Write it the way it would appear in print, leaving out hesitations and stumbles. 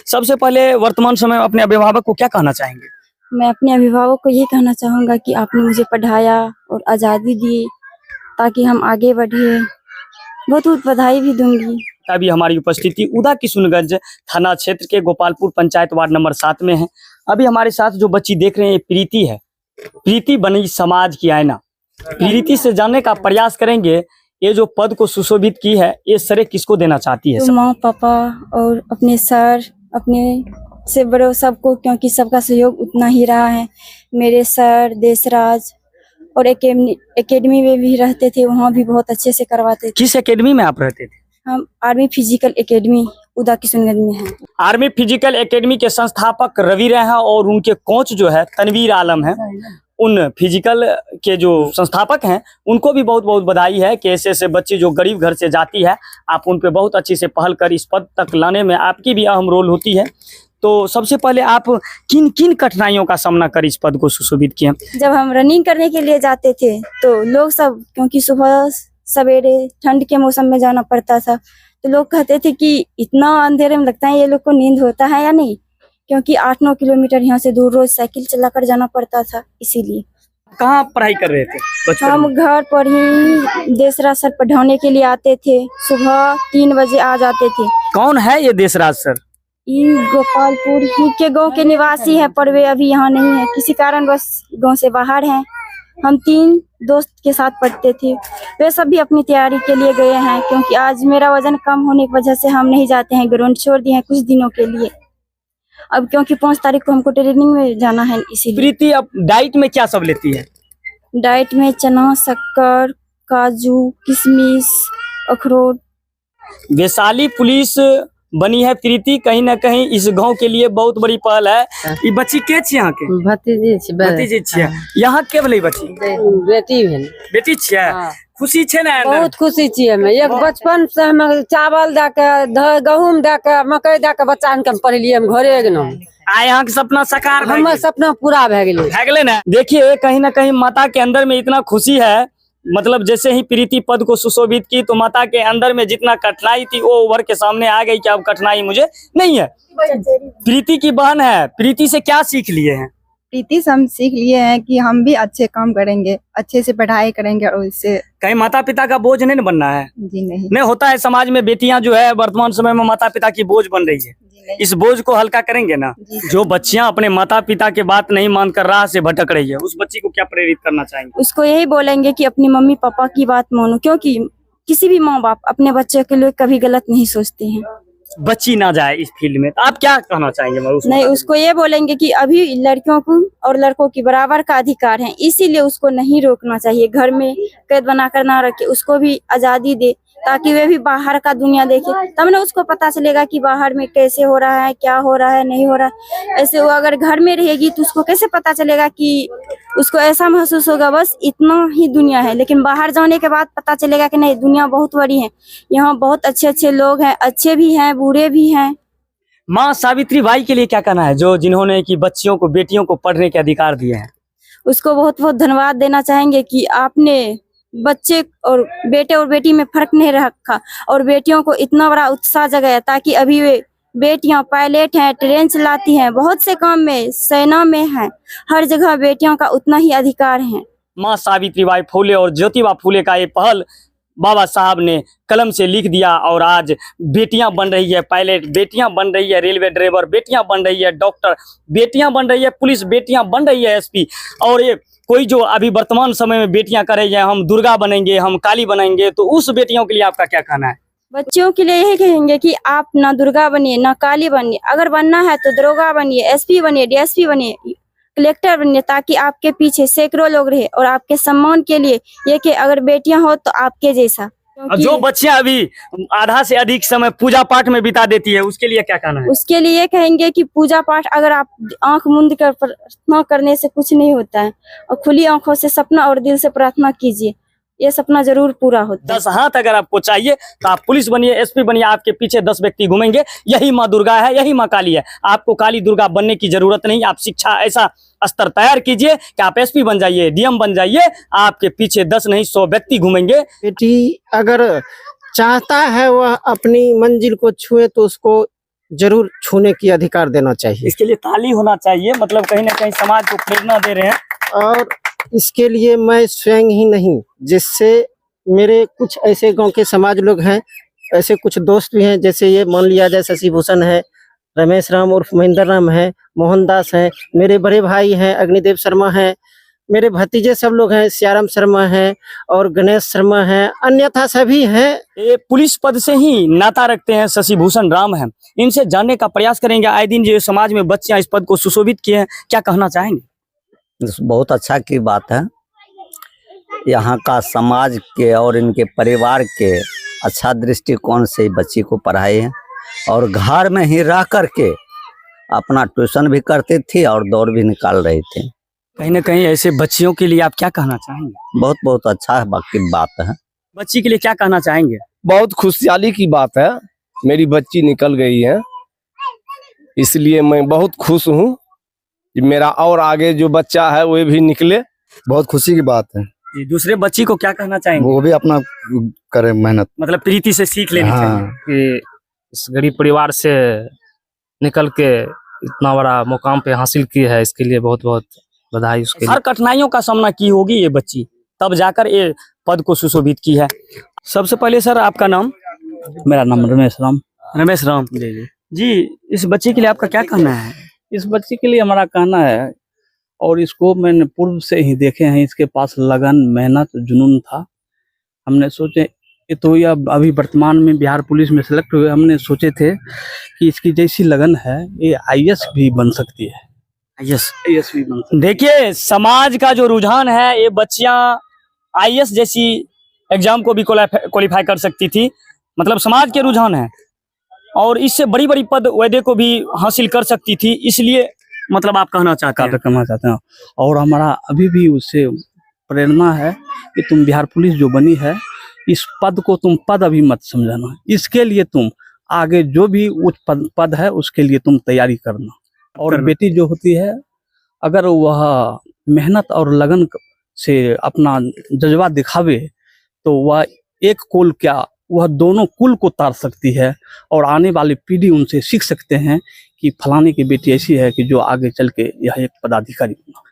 सबसे पहले वर्तमान समय में अपने अभिभावक को क्या कहना चाहेंगे? मैं अपने अभिभावक को ये कहना चाहूँगा कि आपने मुझे पढ़ाया और आज़ादी दी ताकि हम आगे बढ़े। बहुत बहुत बधाई भी दूंगी। अभी हमारी उपस्थिति उदा किशुनगंज थाना क्षेत्र के गोपालपुर पंचायत वार्ड नंबर 7 में है। अभी हमारे साथ जो बच्ची देख रहे हैं ये प्रीति है। प्रीति बनी समाज की आईना। प्रीति से जानने का प्रयास करेंगे ये जो पद को सुशोभित की है ये श्रेय किसको देना चाहती है? तो माँ पापा और अपने सर, अपने से बड़ों सबको, क्योंकि सबका सहयोग उतना ही रहा है। मेरे सर देशराज और एकेडमी में भी रहते थे, वहाँ भी बहुत अच्छे से करवाते थे। किस एकेडमी में आप रहते थे? हम आर्मी फिजिकल एकेडमी उदा किशुनगंज में हैं। आर्मी फिजिकल एकेडमी के संस्थापक रवि रहे हैं और उनके कोच जो है तनवीर आलम है। उन फिजिकल के जो संस्थापक हैं उनको भी बहुत बहुत बधाई है कि ऐसे ऐसे बच्चे जो गरीब घर से जाती है आप उन पे बहुत अच्छी से पहल कर इस पद तक लाने में आपकी भी अहम रोल होती है। तो सबसे पहले आप किन किन कठिनाइयों का सामना कर इस पद को सुशोभित किए? जब हम रनिंग करने के लिए जाते थे तो लोग सब, क्योंकि सुबह सवेरे ठंड के मौसम में जाना पड़ता था, तो लोग कहते थे कि इतना अंधेरे में लगता है ये लोग को नींद होता है या नहीं, क्योंकि 8-9 किलोमीटर यहाँ से दूर रोज साइकिल चलाकर जाना पड़ता था। इसीलिए कहाँ पढ़ाई कर रहे थे बचपन हम में? घर पर ही देशराज सर पढ़ाने के लिए आते थे। सुबह 3 बजे आ जाते थे। कौन है ये देशराज सर? ये गोपालपुर ही के गांव के निवासी है, पर वे अभी यहाँ नहीं है, किसी कारण बस गांव से बाहर हैं। हम 3 दोस्त के साथ पढ़ते थे। वे सब भी अपनी तैयारी के लिए गए हैं, क्योंकि आज मेरा वजन कम होने की वजह से हम नहीं जाते हैं, ग्राउंड छोड़ दिए हैं कुछ दिनों के लिए। अब क्योंकि 5 तारीख को हमको ट्रेनिंग में जाना है, इसीलिए। प्रीति अब डाइट में क्या सब लेती है? डाइट में चना, शक्कर, काजू, किशमिश, अखरोट। वैशाली पुलिस बनी है प्रीति, कहीं ना कहीं इस गांव के लिए बहुत बड़ी पहल है। ये बच्ची के छी यहाँ के? भतीजी छी। भतीजी छियै। यहाँ के भले बच्ची? बेटी भेल। बेटी छियै? खुशी छे ना? बहुत खुशी छी हमें। एक बचपन से हम चावल दे के, गहूम दे के, मकई दे के बच्चा के पढ़लिए हम घरे एकदम। आ यहाँ के सपना साकार भए हमर गेल? सपना पूरा भए गेलै ना। देखिए कहीं ना कहीं माता के अंदर में इतना खुशी है, मतलब जैसे ही प्रीति पद को सुशोभित की तो माता के अंदर में जितना कठिनाई थी वो उभर के सामने आ गई कि अब कठिनाई मुझे नहीं है। प्रीति की बहन है, प्रीति से क्या सीख लिए हैं? प्रीति से हम सीख लिए हैं कि हम भी अच्छे काम करेंगे, अच्छे से पढ़ाई करेंगे और इससे कहीं माता पिता का बोझ नहीं बनना है। जी नहीं होता है समाज में, बेटियां जो है वर्तमान समय में माता पिता की बोझ बन रही है। इस बोझ को हल्का करेंगे ना। जो बच्चियां अपने माता पिता के बात नहीं मानकर राह से भटक रही है उस बच्ची को क्या प्रेरित करना चाहेंगे? उसको यही बोलेंगे कि अपनी मम्मी पापा की बात मानो, क्योंकि किसी भी माँ बाप अपने बच्चे के लिए कभी गलत नहीं सोचते हैं। बच्ची ना जाए इस फील्ड में, तो आप क्या कहना चाहेंगे? नहीं, उसको ये बोलेंगे कि अभी लड़कियों को और लड़कों की बराबर का अधिकार है, इसीलिए उसको नहीं रोकना चाहिए। घर में कैद बनाकर ना रखे, उसको भी आजादी दे ताकि वे भी बाहर का दुनिया देखे, तब ना उसको पता चलेगा कि बाहर में कैसे हो रहा है, क्या हो रहा है, नहीं हो रहा है। ऐसे वो अगर घर में रहेगी तो उसको कैसे पता चलेगा? कि उसको ऐसा महसूस होगा बस इतना ही दुनिया है, लेकिन बाहर जाने के बाद पता चलेगा कि नहीं, दुनिया बहुत बड़ी है, यहाँ बहुत अच्छे अच्छे लोग हैं, अच्छे भी हैं बुरे भी हैं। माँ सावित्री बाई के लिए क्या कहना है, जो जिन्होंने कि बच्चियों को, बेटियों को पढ़ने के अधिकार दिए हैं? उसको बहुत बहुत धन्यवाद देना चाहेंगे कि आपने बच्चे और बेटी में फर्क नहीं रखा और बेटियों को इतना बड़ा उत्साह जगाया, ताकि अभी वे बेटियां पायलट हैं, ट्रेन चलाती हैं, बहुत से काम में, सेना में हैं, हर जगह बेटियों का उतना ही अधिकार है। माँ सावित्रीबाई फुले और ज्योतिबा फुले का ये पहल बाबा साहब ने कलम से लिख दिया और आज बेटियां बन रही है पायलट, बेटियां बन रही है रेलवे ड्राइवर, बेटियां बन रही है डॉक्टर, बेटियां बन रही है पुलिस, बेटियां बन रही है एसपी। और ये कोई जो अभी वर्तमान समय में बेटियां कर रही है, हम दुर्गा बनेंगे, हम काली बनेंगे, तो उस बेटियों के लिए आपका क्या कहना है? बच्चियों के लिए यही कहेंगे कि आप ना दुर्गा बनिए ना काली बनिए, अगर बनना है तो दरोगा बनिए, एसपी बनिए, डीएसपी बनिए, कलेक्टर बनिए, ताकि आपके पीछे सैकड़ों लोग रहे और आपके सम्मान के लिए ये कि अगर बेटियां हो तो आपके जैसा। जो बच्चियां अभी आधा से अधिक समय पूजा पाठ में बिता देती है उसके लिए क्या कहना है? उसके लिए कहेंगे कि पूजा पाठ अगर आप आंख मूंद कर प्रार्थना करने से कुछ नहीं होता है, और खुली आंखों से सपना और दिल से प्रार्थना कीजिए, ये सपना जरूर पूरा होता है। 10 हाथ अगर आपको चाहिए तो आप पुलिस बनिए, एसपी बनिए, आपके पीछे 10 व्यक्ति घूमेंगे, यही माँ दुर्गा है, यही माँ काली है। आपको काली दुर्गा बनने की जरूरत नहीं। आप शिक्षा ऐसा स्तर तैयार कीजिए कि आप एसपी बन जाइए, डीएम बन जाइए, आपके पीछे 10 नहीं 100 व्यक्ति घूमेंगे। बेटी अगर चाहता है वह अपनी मंजिल को छुए तो उसको जरूर छूने की अधिकार देना चाहिए। इसके लिए ताली होना चाहिए, मतलब कहीं ना कहीं समाज को प्रेरणा दे रहे हैं। और इसके लिए मैं स्वयं ही नहीं, जिससे मेरे कुछ ऐसे गांव के समाज लोग हैं, ऐसे कुछ दोस्त भी हैं, जैसे ये मान लिया जाए शशि भूषण है, रमेश राम उर्फ महेंद्र राम है, मोहनदास है, मेरे बड़े भाई हैं अग्निदेव शर्मा हैं, मेरे भतीजे सब लोग हैं, सियाराम शर्मा हैं और गणेश शर्मा हैं, अन्यथा सभी हैं। ये पुलिस पद से ही नाता रखते हैं, शशि भूषण राम हैं। इनसे जानने का प्रयास करेंगे। आए दिन जो समाज में बच्चियां इस पद को सुशोभित किए हैं, क्या कहना चाहेंगे? बहुत अच्छा की बात है। यहाँ का समाज के और इनके परिवार के अच्छा दृष्टिकोण से बच्ची को पढ़ाए हैं और घर में ही रह करके अपना ट्यूशन भी करती थी और दौड़ भी निकाल रही थी। कहीं ना कहीं ऐसे बच्चियों के लिए आप क्या कहना चाहेंगे? बहुत बहुत अच्छा है बाकी बात है। बच्ची के लिए क्या कहना चाहेंगे? बहुत खुशहाली की बात है, मेरी बच्ची निकल गई है, इसलिए मैं बहुत खुश हूँ कि मेरा और आगे जो बच्चा है वो भी निकले। बहुत खुशी की बात है। जी, दूसरे बच्ची को क्या कहना चाहेंगे? वो भी अपना करे मेहनत, मतलब प्रीति से सीख लेनी चाहिए। कि इस गरीब परिवार से निकल के इतना बड़ा मुकाम पे हासिल की है, इसके लिए बहुत बहुत बधाई उसके लिए। हर कठिनाइयों का सामना की होगी ये बच्ची, तब जाकर ये पद को सुशोभित की है। सबसे पहले सर आपका नाम? मेरा नाम रमेश राम। रमेश राम जी, इस बच्चे के लिए आपका क्या कहना है? इस बच्चे के लिए हमारा कहना है, और इसको मैंने पूर्व से ही देखे हैं, इसके पास लगन, मेहनत, जुनून था। हमने सोचे ये तो यह अभी वर्तमान में बिहार पुलिस में सेलेक्ट हुए, हमने सोचे थे कि इसकी जैसी लगन है ये आईएएस भी बन सकती है। आईएएस भी बन सकती है। देखिए, समाज का जो रुझान है, ये बच्चियां आईएएस जैसी एग्जाम को भी क्वालिफाई कर सकती थी, मतलब समाज के रुझान है, और इससे बड़ी बड़ी पद वैद्य को भी हासिल कर सकती थी। इसलिए मतलब आप कहना चाहते हैं? और हमारा अभी भी उससे प्रेरणा है कि तुम बिहार पुलिस जो बनी है, इस पद को तुम पद अभी मत समझना, इसके लिए तुम आगे जो भी उच्च पद है उसके लिए तुम तैयारी करना। और बेटी जो होती है, अगर वह मेहनत और लगन से अपना जज्बा दिखावे तो वह एक कुल क्या, वह दोनों कुल को तार सकती है, और आने वाली पीढ़ी उनसे सीख सकते हैं कि फलाने की बेटी ऐसी है कि जो आगे चल के यह एक पदाधिकारी बना।